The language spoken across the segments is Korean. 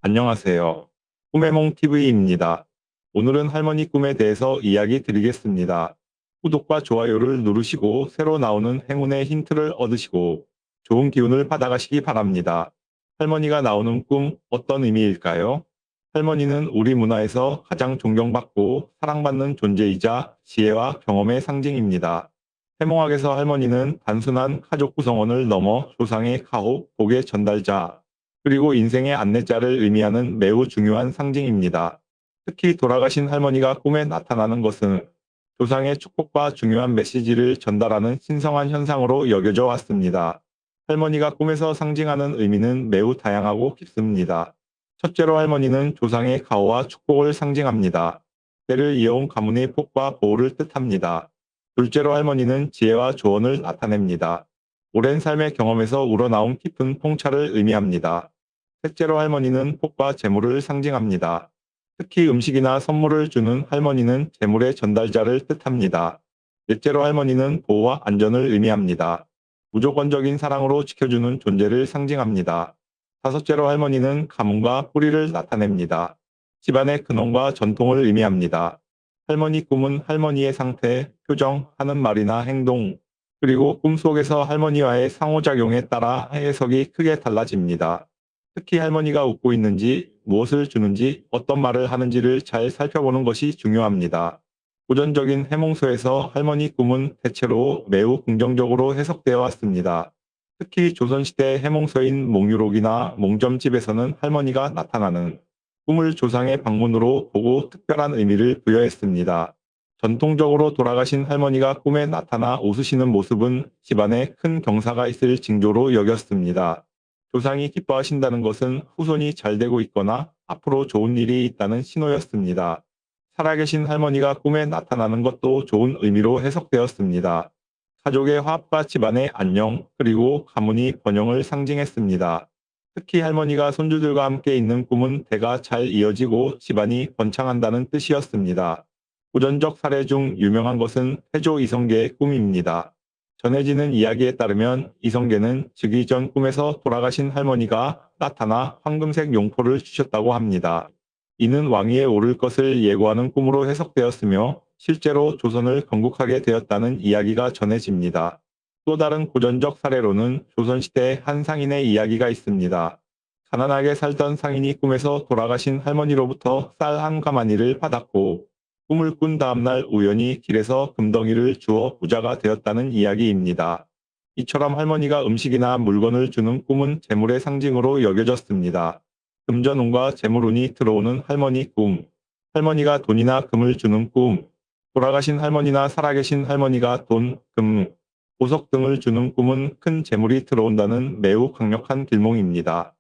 안녕하세요. 꿈해몽TV입니다. 오늘은 할머니 꿈에 대해서 이야기 드리겠습니다. 구독과 좋아요를 누르시고 새로 나오는 행운의 힌트를 얻으시고 좋은 기운을 받아가시기 바랍니다. 할머니가 나오는 꿈 어떤 의미일까요? 할머니는 우리 문화에서 가장 존경받고 사랑받는 존재이자 지혜와 경험의 상징입니다. 해몽학에서 할머니는 단순한 가족 구성원을 넘어 조상의 가호, 복의 전달자, 그리고 인생의 안내자를 의미하는 매우 중요한 상징입니다. 특히 돌아가신 할머니가 꿈에 나타나는 것은 조상의 축복과 중요한 메시지를 전달하는 신성한 현상으로 여겨져 왔습니다. 할머니가 꿈에서 상징하는 의미는 매우 다양하고 깊습니다. 첫째로 할머니는 조상의 가호와 축복을 상징합니다. 때를 이어온 가문의 복과 보호를 뜻합니다. 둘째로 할머니는 지혜와 조언을 나타냅니다. 오랜 삶의 경험에서 우러나온 깊은 통찰을 의미합니다. 셋째로 할머니는 복과 재물을 상징합니다. 특히 음식이나 선물을 주는 할머니는 재물의 전달자를 뜻합니다. 넷째로 할머니는 보호와 안전을 의미합니다. 무조건적인 사랑으로 지켜주는 존재를 상징합니다. 다섯째로 할머니는 가문과 뿌리를 나타냅니다. 집안의 근원과 전통을 의미합니다. 할머니 꿈은 할머니의 상태, 표정, 하는 말이나 행동, 그리고 꿈속에서 할머니와의 상호작용에 따라 해석이 크게 달라집니다. 특히 할머니가 웃고 있는지, 무엇을 주는지, 어떤 말을 하는지를 잘 살펴보는 것이 중요합니다. 고전적인 해몽서에서 할머니 꿈은 대체로 매우 긍정적으로 해석되어 왔습니다. 특히 조선시대 해몽서인 몽유록이나 몽점집에서는 할머니가 나타나는 꿈을 조상의 방문으로 보고 특별한 의미를 부여했습니다. 전통적으로 돌아가신 할머니가 꿈에 나타나 웃으시는 모습은 집안에 큰 경사가 있을 징조로 여겼습니다. 조상이 기뻐하신다는 것은 후손이 잘 되고 있거나 앞으로 좋은 일이 있다는 신호였습니다. 살아계신 할머니가 꿈에 나타나는 것도 좋은 의미로 해석되었습니다. 가족의 화합과 집안의 안녕, 그리고 가문이 번영을 상징했습니다. 특히 할머니가 손주들과 함께 있는 꿈은 대가 잘 이어지고 집안이 번창한다는 뜻이었습니다. 고전적 사례 중 유명한 것은 태조 이성계의 꿈입니다. 전해지는 이야기에 따르면 이성계는 즉위 전 꿈에서 돌아가신 할머니가 나타나 황금색 용포를 주셨다고 합니다. 이는 왕위에 오를 것을 예고하는 꿈으로 해석되었으며 실제로 조선을 건국하게 되었다는 이야기가 전해집니다. 또 다른 고전적 사례로는 조선시대 한 상인의 이야기가 있습니다. 가난하게 살던 상인이 꿈에서 돌아가신 할머니로부터 쌀 한 가마니를 받았고 꿈을 꾼 다음날 우연히 길에서 금덩이를 주어 부자가 되었다는 이야기입니다. 이처럼 할머니가 음식이나 물건을 주는 꿈은 재물의 상징으로 여겨졌습니다. 금전운과 재물운이 들어오는 할머니 꿈, 할머니가 돈이나 금을 주는 꿈, 돌아가신 할머니나 살아계신 할머니가 돈, 금, 보석 등을 주는 꿈은 큰 재물이 들어온다는 매우 강력한 길몽입니다.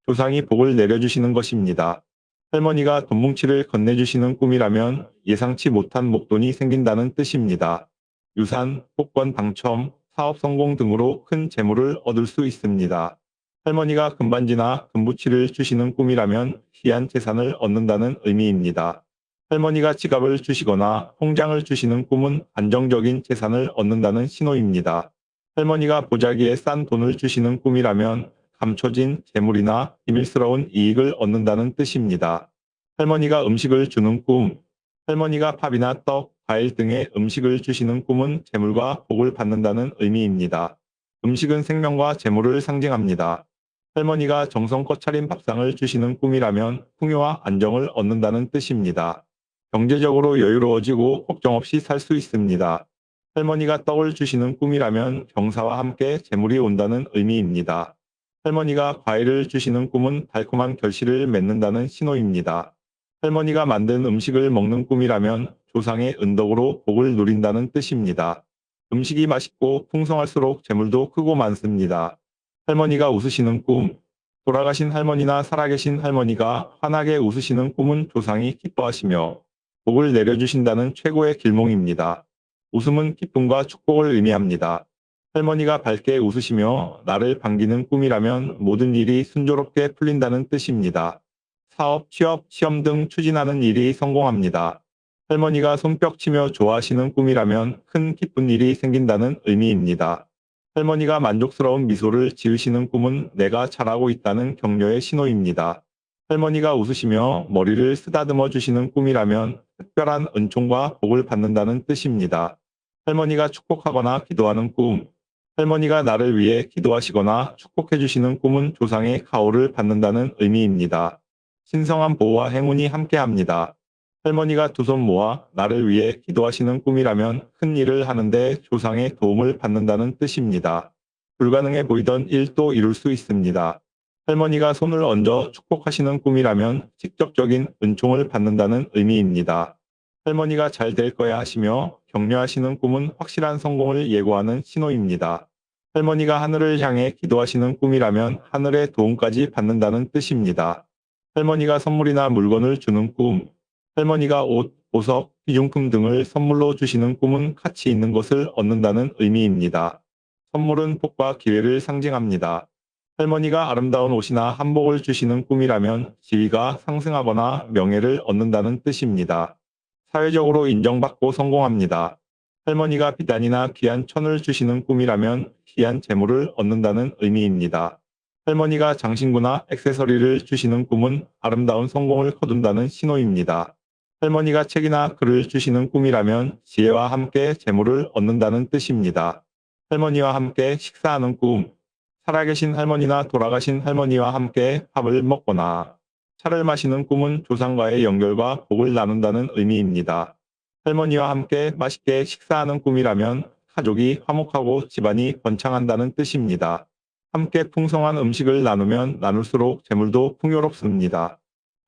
조상이 복을 내려주시는 것입니다. 할머니가 돈뭉치를 건네주시는 꿈이라면 예상치 못한 목돈이 생긴다는 뜻입니다. 유산, 복권 당첨, 사업 성공 등으로 큰 재물을 얻을 수 있습니다. 할머니가 금반지나 금부치를 주시는 꿈이라면 희한 재산을 얻는다는 의미입니다. 할머니가 지갑을 주시거나 통장을 주시는 꿈은 안정적인 재산을 얻는다는 신호입니다. 할머니가 보자기에 싼 돈을 주시는 꿈이라면 감춰진 재물이나 비밀스러운 이익을 얻는다는 뜻입니다. 할머니가 음식을 주는 꿈, 할머니가 밥이나 떡, 과일 등의 음식을 주시는 꿈은 재물과 복을 받는다는 의미입니다. 음식은 생명과 재물을 상징합니다. 할머니가 정성껏 차린 밥상을 주시는 꿈이라면 풍요와 안정을 얻는다는 뜻입니다. 경제적으로 여유로워지고 걱정 없이 살 수 있습니다. 할머니가 떡을 주시는 꿈이라면 경사와 함께 재물이 온다는 의미입니다. 할머니가 과일을 주시는 꿈은 달콤한 결실을 맺는다는 신호입니다. 할머니가 만든 음식을 먹는 꿈이라면 조상의 은덕으로 복을 누린다는 뜻입니다. 음식이 맛있고 풍성할수록 재물도 크고 많습니다. 할머니가 웃으시는 꿈, 돌아가신 할머니나 살아계신 할머니가 환하게 웃으시는 꿈은 조상이 기뻐하시며 복을 내려주신다는 최고의 길몽입니다. 웃음은 기쁨과 축복을 의미합니다. 할머니가 밝게 웃으시며 나를 반기는 꿈이라면 모든 일이 순조롭게 풀린다는 뜻입니다. 사업, 취업, 시험 등 추진하는 일이 성공합니다. 할머니가 손뼉치며 좋아하시는 꿈이라면 큰 기쁜 일이 생긴다는 의미입니다. 할머니가 만족스러운 미소를 지으시는 꿈은 내가 잘하고 있다는 격려의 신호입니다. 할머니가 웃으시며 머리를 쓰다듬어 주시는 꿈이라면 특별한 은총과 복을 받는다는 뜻입니다. 할머니가 축복하거나 기도하는 꿈. 할머니가 나를 위해 기도하시거나 축복해 주시는 꿈은 조상의 가호를 받는다는 의미입니다. 신성한 보호와 행운이 함께합니다. 할머니가 두 손 모아 나를 위해 기도하시는 꿈이라면 큰 일을 하는데 조상의 도움을 받는다는 뜻입니다. 불가능해 보이던 일도 이룰 수 있습니다. 할머니가 손을 얹어 축복하시는 꿈이라면 직접적인 은총을 받는다는 의미입니다. 할머니가 잘 될 거야 하시며 격려하시는 꿈은 확실한 성공을 예고하는 신호입니다. 할머니가 하늘을 향해 기도하시는 꿈이라면 하늘의 도움까지 받는다는 뜻입니다. 할머니가 선물이나 물건을 주는 꿈. 할머니가 옷, 보석, 귀중품 등을 선물로 주시는 꿈은 가치 있는 것을 얻는다는 의미입니다. 선물은 복과 기회를 상징합니다. 할머니가 아름다운 옷이나 한복을 주시는 꿈이라면 지위가 상승하거나 명예를 얻는다는 뜻입니다. 사회적으로 인정받고 성공합니다. 할머니가 비단이나 귀한 천을 주시는 꿈이라면 귀한 재물을 얻는다는 의미입니다. 할머니가 장신구나 액세서리를 주시는 꿈은 아름다운 성공을 거둔다는 신호입니다. 할머니가 책이나 글을 주시는 꿈이라면 지혜와 함께 재물을 얻는다는 뜻입니다. 할머니와 함께 식사하는 꿈. 살아계신 할머니나 돌아가신 할머니와 함께 밥을 먹거나 차를 마시는 꿈은 조상과의 연결과 복을 나눈다는 의미입니다. 할머니와 함께 맛있게 식사하는 꿈이라면 가족이 화목하고 집안이 번창한다는 뜻입니다. 함께 풍성한 음식을 나누면 나눌수록 재물도 풍요롭습니다.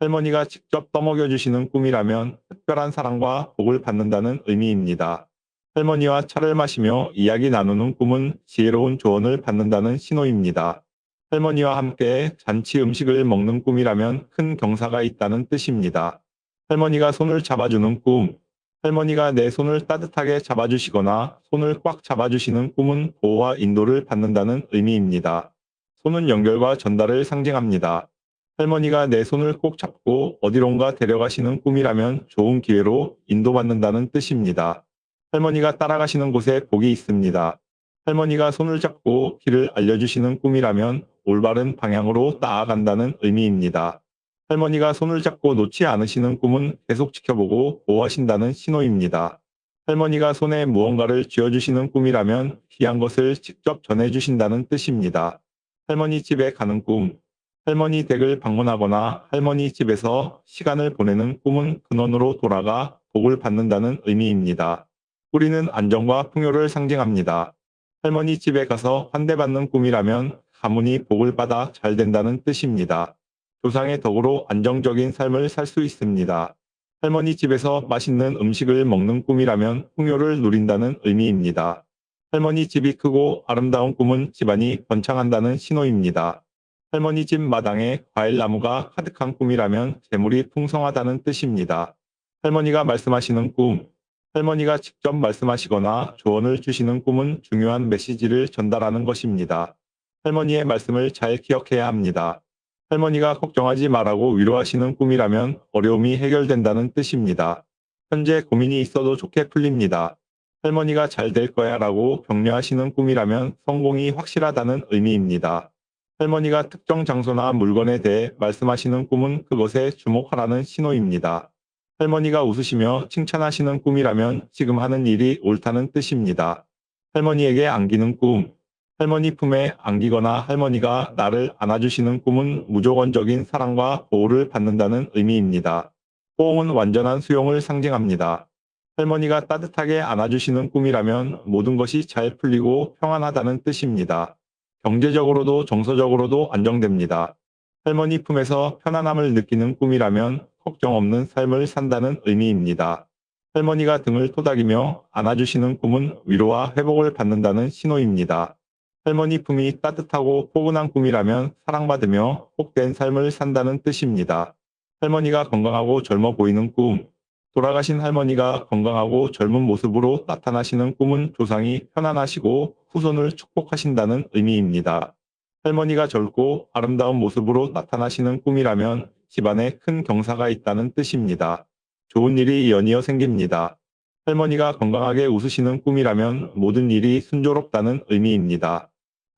할머니가 직접 떠먹여 주시는 꿈이라면 특별한 사랑과 복을 받는다는 의미입니다. 할머니와 차를 마시며 이야기 나누는 꿈은 지혜로운 조언을 받는다는 신호입니다. 할머니와 함께 잔치 음식을 먹는 꿈이라면 큰 경사가 있다는 뜻입니다. 할머니가 손을 잡아주는 꿈. 할머니가 내 손을 따뜻하게 잡아주시거나 손을 꽉 잡아주시는 꿈은 보호와 인도를 받는다는 의미입니다. 손은 연결과 전달을 상징합니다. 할머니가 내 손을 꼭 잡고 어디론가 데려가시는 꿈이라면 좋은 기회로 인도받는다는 뜻입니다. 할머니가 따라가시는 곳에 복이 있습니다. 할머니가 손을 잡고 길을 알려주시는 꿈이라면 올바른 방향으로 나아간다는 의미입니다. 할머니가 손을 잡고 놓지 않으시는 꿈은 계속 지켜보고 보호하신다는 신호입니다. 할머니가 손에 무언가를 쥐어주시는 꿈이라면 귀한 것을 직접 전해주신다는 뜻입니다. 할머니 집에 가는 꿈. 할머니 댁을 방문하거나 할머니 집에서 시간을 보내는 꿈은 근원으로 돌아가 복을 받는다는 의미입니다. 뿌리는 안정과 풍요를 상징합니다. 할머니 집에 가서 환대받는 꿈이라면 가문이 복을 받아 잘 된다는 뜻입니다. 조상의 덕으로 안정적인 삶을 살 수 있습니다. 할머니 집에서 맛있는 음식을 먹는 꿈이라면 풍요를 누린다는 의미입니다. 할머니 집이 크고 아름다운 꿈은 집안이 번창한다는 신호입니다. 할머니 집 마당에 과일나무가 가득한 꿈이라면 재물이 풍성하다는 뜻입니다. 할머니가 말씀하시는 꿈. 할머니가 직접 말씀하시거나 조언을 주시는 꿈은 중요한 메시지를 전달하는 것입니다. 할머니의 말씀을 잘 기억해야 합니다. 할머니가 걱정하지 말라고 위로하시는 꿈이라면 어려움이 해결된다는 뜻입니다. 현재 고민이 있어도 좋게 풀립니다. 할머니가 잘 될 거야 라고 격려하시는 꿈이라면 성공이 확실하다는 의미입니다. 할머니가 특정 장소나 물건에 대해 말씀하시는 꿈은 그것에 주목하라는 신호입니다. 할머니가 웃으시며 칭찬하시는 꿈이라면 지금 하는 일이 옳다는 뜻입니다. 할머니에게 안기는 꿈. 할머니 품에 안기거나 할머니가 나를 안아주시는 꿈은 무조건적인 사랑과 보호를 받는다는 의미입니다. 호응은 완전한 수용을 상징합니다. 할머니가 따뜻하게 안아주시는 꿈이라면 모든 것이 잘 풀리고 평안하다는 뜻입니다. 경제적으로도 정서적으로도 안정됩니다. 할머니 품에서 편안함을 느끼는 꿈이라면 걱정 없는 삶을 산다는 의미입니다. 할머니가 등을 토닥이며 안아주시는 꿈은 위로와 회복을 받는다는 신호입니다. 할머니 품이 따뜻하고 포근한 꿈이라면 사랑받으며 복된 삶을 산다는 뜻입니다. 할머니가 건강하고 젊어 보이는 꿈. 돌아가신 할머니가 건강하고 젊은 모습으로 나타나시는 꿈은 조상이 편안하시고 후손을 축복하신다는 의미입니다. 할머니가 젊고 아름다운 모습으로 나타나시는 꿈이라면 집안에 큰 경사가 있다는 뜻입니다. 좋은 일이 연이어 생깁니다. 할머니가 건강하게 웃으시는 꿈이라면 모든 일이 순조롭다는 의미입니다.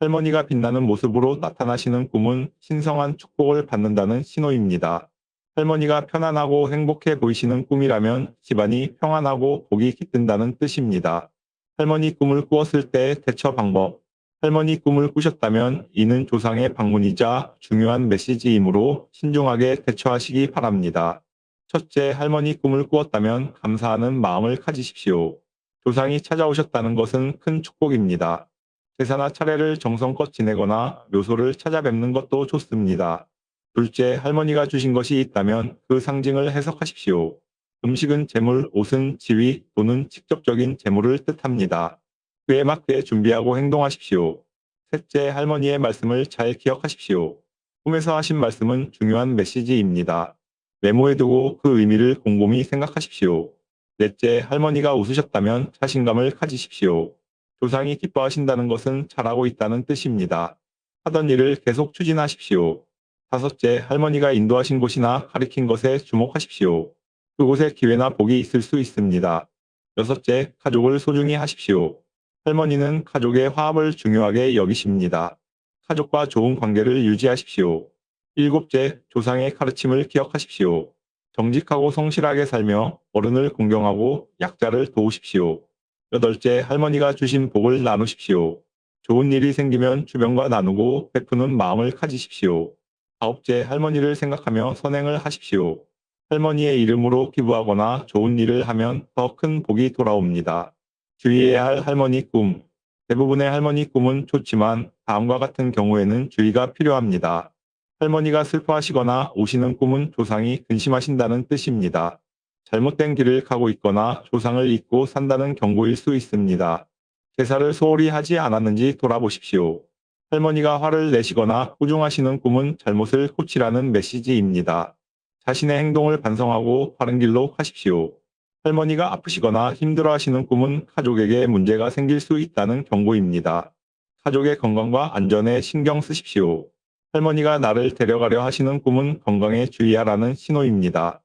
할머니가 빛나는 모습으로 나타나시는 꿈은 신성한 축복을 받는다는 신호입니다. 할머니가 편안하고 행복해 보이시는 꿈이라면 집안이 평안하고 복이 깃든다는 뜻입니다. 할머니 꿈을 꾸었을 때 대처 방법. 할머니 꿈을 꾸셨다면 이는 조상의 방문이자 중요한 메시지이므로 신중하게 대처하시기 바랍니다. 첫째, 할머니 꿈을 꾸었다면 감사하는 마음을 가지십시오. 조상이 찾아오셨다는 것은 큰 축복입니다. 제사나 차례를 정성껏 지내거나 묘소를 찾아뵙는 것도 좋습니다. 둘째, 할머니가 주신 것이 있다면 그 상징을 해석하십시오. 음식은 재물, 옷은 지위, 돈은 직접적인 재물을 뜻합니다. 그에 맞게 준비하고 행동하십시오. 셋째, 할머니의 말씀을 잘 기억하십시오. 꿈에서 하신 말씀은 중요한 메시지입니다. 메모해두고 그 의미를 곰곰이 생각하십시오. 넷째, 할머니가 웃으셨다면 자신감을 가지십시오. 조상이 기뻐하신다는 것은 잘하고 있다는 뜻입니다. 하던 일을 계속 추진하십시오. 다섯째, 할머니가 인도하신 곳이나 가리킨 것에 주목하십시오. 그곳에 기회나 복이 있을 수 있습니다. 여섯째, 가족을 소중히 하십시오. 할머니는 가족의 화합을 중요하게 여기십니다. 가족과 좋은 관계를 유지하십시오. 일곱째, 조상의 가르침을 기억하십시오. 정직하고 성실하게 살며 어른을 공경하고 약자를 도우십시오. 여덟째, 할머니가 주신 복을 나누십시오. 좋은 일이 생기면 주변과 나누고 베푸는 마음을 가지십시오. 아홉째, 할머니를 생각하며 선행을 하십시오. 할머니의 이름으로 기부하거나 좋은 일을 하면 더 큰 복이 돌아옵니다. 주의해야 할 할머니 꿈. 대부분의 할머니 꿈은 좋지만 다음과 같은 경우에는 주의가 필요합니다. 할머니가 슬퍼하시거나 우시는 꿈은 조상이 근심하신다는 뜻입니다. 잘못된 길을 가고 있거나 조상을 잊고 산다는 경고일 수 있습니다. 제사를 소홀히 하지 않았는지 돌아보십시오. 할머니가 화를 내시거나 꾸중하시는 꿈은 잘못을 고치라는 메시지입니다. 자신의 행동을 반성하고 바른 길로 가십시오. 할머니가 아프시거나 힘들어하시는 꿈은 가족에게 문제가 생길 수 있다는 경고입니다. 가족의 건강과 안전에 신경 쓰십시오. 할머니가 나를 데려가려 하시는 꿈은 건강에 주의하라는 신호입니다.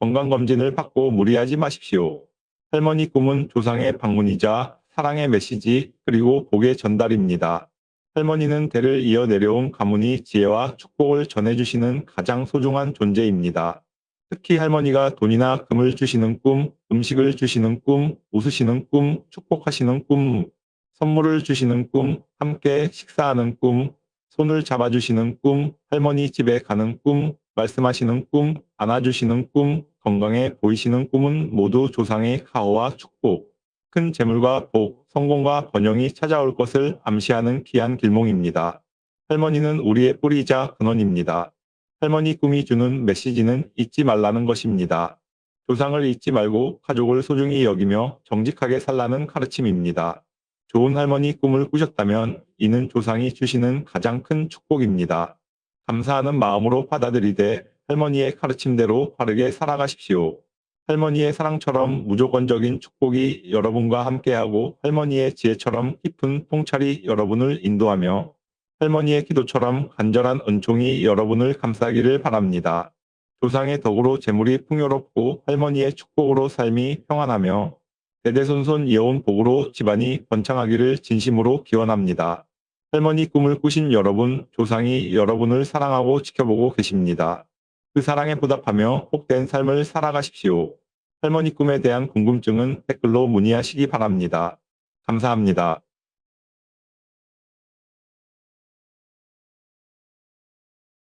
건강검진을 받고 무리하지 마십시오. 할머니 꿈은 조상의 방문이자 사랑의 메시지 그리고 복의 전달입니다. 할머니는 대를 이어 내려온 가문이 지혜와 축복을 전해주시는 가장 소중한 존재입니다. 특히 할머니가 돈이나 금을 주시는 꿈, 음식을 주시는 꿈, 웃으시는 꿈, 축복하시는 꿈, 선물을 주시는 꿈, 함께 식사하는 꿈, 손을 잡아주시는 꿈, 할머니 집에 가는 꿈, 말씀하시는 꿈, 안아주시는 꿈, 건강해 보이시는 꿈은 모두 조상의 가호와 축복, 큰 재물과 복, 성공과 번영이 찾아올 것을 암시하는 귀한 길몽입니다. 할머니는 우리의 뿌리이자 근원입니다. 할머니 꿈이 주는 메시지는 잊지 말라는 것입니다. 조상을 잊지 말고 가족을 소중히 여기며 정직하게 살라는 가르침입니다. 좋은 할머니 꿈을 꾸셨다면 이는 조상이 주시는 가장 큰 축복입니다. 감사하는 마음으로 받아들이되 할머니의 가르침대로 바르게 살아가십시오. 할머니의 사랑처럼 무조건적인 축복이 여러분과 함께하고 할머니의 지혜처럼 깊은 통찰이 여러분을 인도하며 할머니의 기도처럼 간절한 은총이 여러분을 감싸기를 바랍니다. 조상의 덕으로 재물이 풍요롭고 할머니의 축복으로 삶이 평안하며 대대손손 이어온 복으로 집안이 번창하기를 진심으로 기원합니다. 할머니 꿈을 꾸신 여러분, 조상이 여러분을 사랑하고 지켜보고 계십니다. 그 사랑에 보답하며 복된 삶을 살아가십시오. 할머니 꿈에 대한 궁금증은 댓글로 문의하시기 바랍니다. 감사합니다.